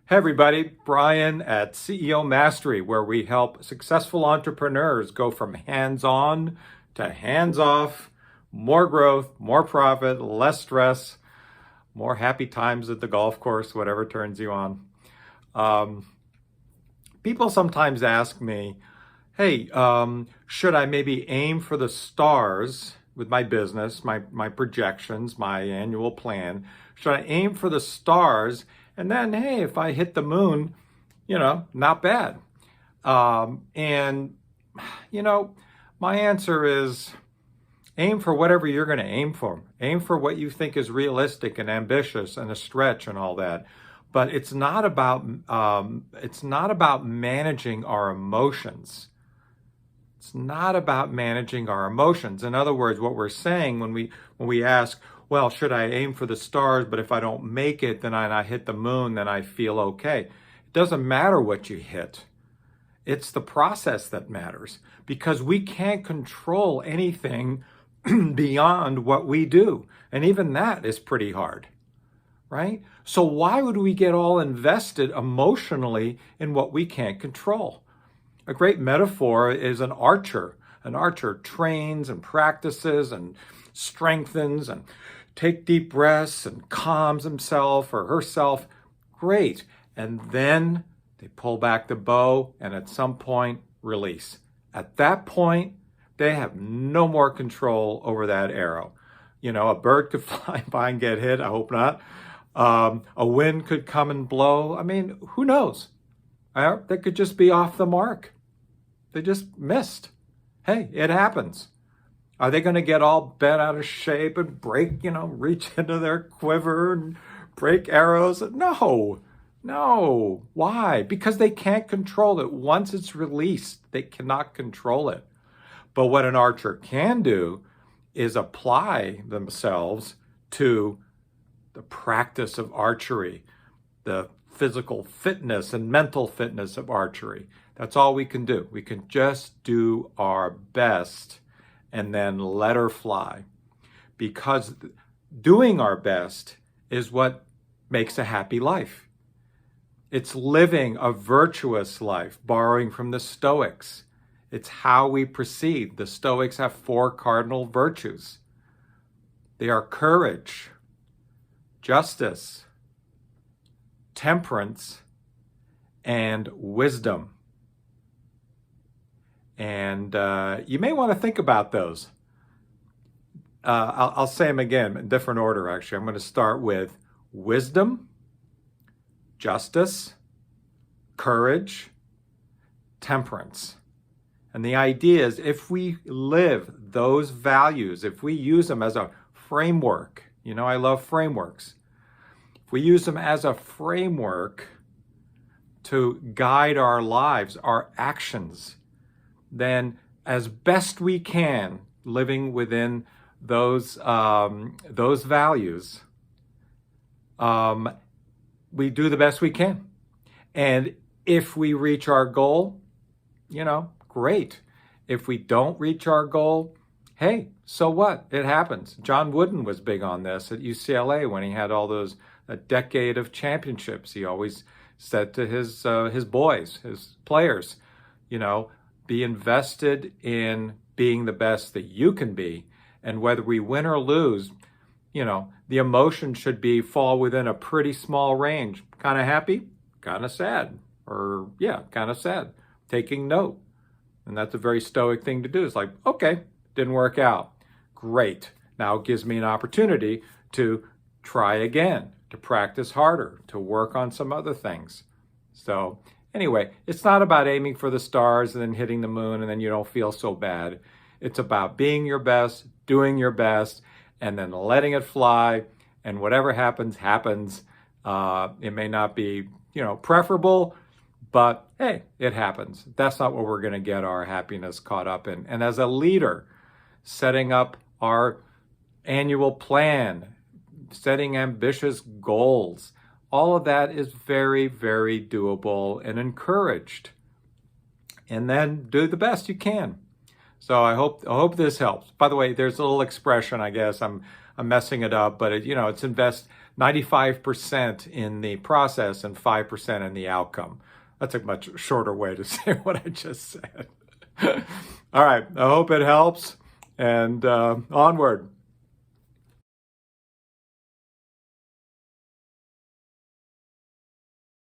Hey everybody, Brian at CEO Mastery, where we help successful entrepreneurs go from hands-on to hands-off, more growth, more profit, less stress, more happy times at the golf course, whatever turns you on. People sometimes ask me, hey, should I maybe aim for the stars with my business, my projections, my annual plan? Should I aim for the stars? And then, hey, if I hit the moon, not bad. And, you know, my answer is aim for whatever you're going to aim for. Aim for what you think is realistic and ambitious and a stretch and all that. But it's not about managing our emotions. It's not about managing our emotions. In other words, what we're saying when we ask, well, should I aim for the stars, but if I don't make it, then I hit the moon, then I feel okay. It doesn't matter what you hit. It's the process that matters, because we can't control anything beyond what we do. And even that is pretty hard, right? So why would we get all invested emotionally in what we can't control? A great metaphor is an archer. An archer trains and practices and strengthens and takes deep breaths and calms himself or herself. Great. And then they pull back the bow and at some point release. At that point, they have no more control over that arrow. A bird could fly by and get hit. I hope not. A wind could come and blow. I mean, who knows? They could just be off the mark. They just missed. Hey, it happens. Are they going to get all bent out of shape and break, reach into their quiver and break arrows? No. Why? Because they can't control it. Once it's released, they cannot control it. But what an archer can do is apply themselves to the practice of archery, the physical fitness and mental fitness of archery. That's all we can do. We can just do our best and then let her fly. Because doing our best is what makes a happy life. It's living a virtuous life, borrowing from the Stoics. It's how we proceed. The Stoics have 4 cardinal virtues. They are courage, justice, temperance, and wisdom. And you may want to think about those. I'll say them again in different order, actually. I'm going to start with wisdom, justice, courage, temperance. And the idea is if we live those values, if we use them as a framework, I love frameworks. If we use them as a framework to guide our lives, our actions, then as best we can, living within those values, we do the best we can. And if we reach our goal, great. If we don't reach our goal, hey, so what? It happens. John Wooden was big on this at UCLA when he had all those a decade of championships. He always said to his boys, his players, be invested in being the best that you can be. And whether we win or lose, the emotion should fall within a pretty small range. Kind of happy, kind of sad, or kind of sad. Taking note. And that's a very Stoic thing to do. It's like, okay, didn't work out. Great. Now it gives me an opportunity to try again, to practice harder, to work on some other things. So anyway, it's not about aiming for the stars and then hitting the moon and then you don't feel so bad. It's about being your best, doing your best, and then letting it fly. And whatever happens, happens. It may not be, preferable, but hey, it happens. That's not what we're going to get our happiness caught up in. And as a leader, setting up our annual plan, setting ambitious goals, all of that is very, very doable and encouraged. And then do the best you can. So I hope this helps. By the way, there's a little expression, I guess I'm messing it up, but it's 95% in the process and 5% in the outcome. That's a much shorter way to say what I just said. All right, I hope it helps, and onward.